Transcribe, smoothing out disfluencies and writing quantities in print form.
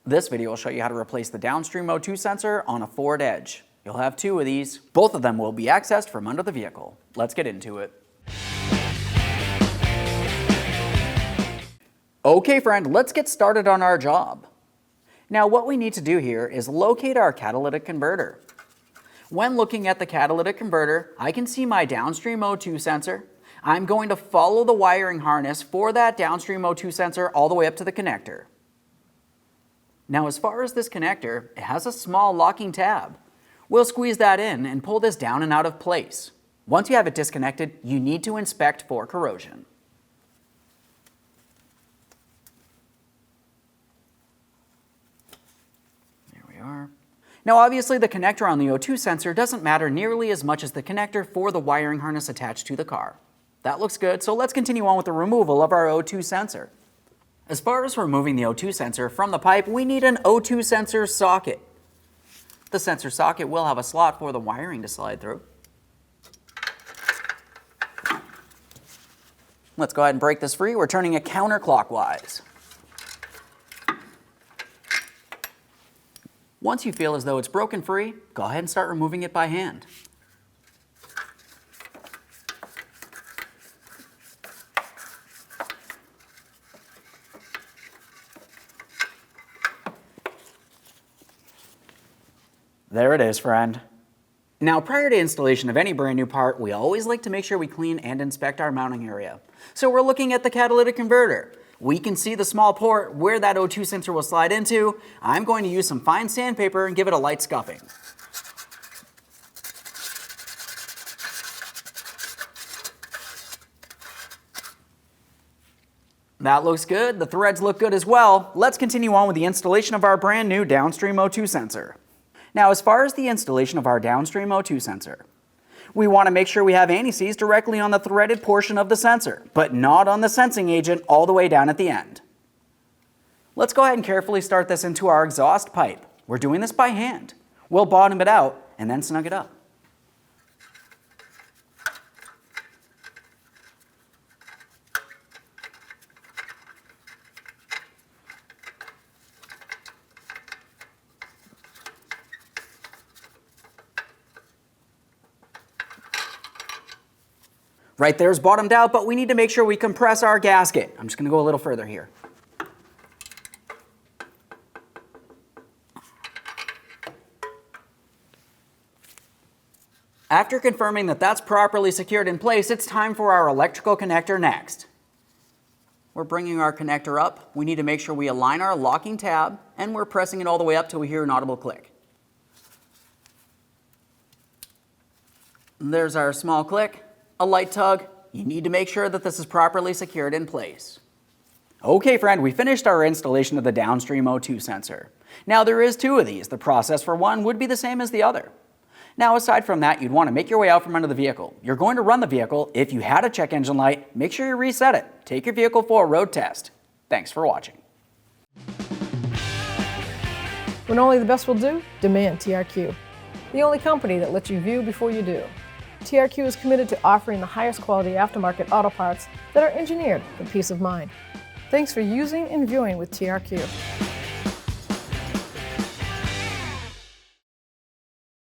This video will show you how to replace the Downstream O2 sensor on a Ford Edge. You'll have two of these. Both of them will be accessed from under the vehicle. Let's get into it. Okay friend, let's get started on our job. Now what we need to do here is locate our catalytic converter. When looking at the catalytic converter, I can see my Downstream O2 sensor. I'm going to follow the wiring harness for that Downstream O2 sensor all the way up to the connector. Now as far as this connector, it has a small locking tab. We'll squeeze that in and pull this down and out of place. Once you have it disconnected, you need to inspect for corrosion. There we are. Now obviously the connector on the O2 sensor doesn't matter nearly as much as the connector for the wiring harness attached to the car. That looks good, so let's continue on with the removal of our O2 sensor. As far as removing the O2 sensor from the pipe, we need an O2 sensor socket. The sensor socket will have a slot for the wiring to slide through. Let's go ahead and break this free. We're turning it counterclockwise. Once you feel as though it's broken free, go ahead and start removing it by hand. There it is, friend. Now, prior to installation of any brand new part, we always like to make sure we clean and inspect our mounting area. So we're looking at the catalytic converter. We can see the small port where that O2 sensor will slide into. I'm going to use some fine sandpaper and give it a light scuffing. That looks good. The threads look good as well. Let's continue on with the installation of our brand new Downstream O2 sensor. Now, as far as the installation of our Downstream O2 sensor, we want to make sure we have anti-seize directly on the threaded portion of the sensor, but not on the sensing agent all the way down at the end. Let's go ahead and carefully start this into our exhaust pipe. We're doing this by hand. We'll bottom it out and then snug it up. Right there's bottomed out, but we need to make sure we compress our gasket. I'm just going to go a little further here. After confirming that that's properly secured in place, it's time for our electrical connector next. We're bringing our connector up. We need to make sure we align our locking tab, and we're pressing it all the way up till we hear an audible click. And there's our small click. A light tug. You need to make sure that this is properly secured in place. Okay friend, we finished our installation of the Downstream O2 sensor. Now there is two of these. The process for one would be the same as the other. Now aside from that, you'd want to make your way out from under the vehicle. You're going to run the vehicle. If you had a check engine light, make sure you reset it. Take your vehicle for a road test. Thanks for watching. When only the best will do, demand TRQ. The only company that lets you view before you do. TRQ is committed to offering the highest quality aftermarket auto parts that are engineered for peace of mind. Thanks for using and viewing with TRQ.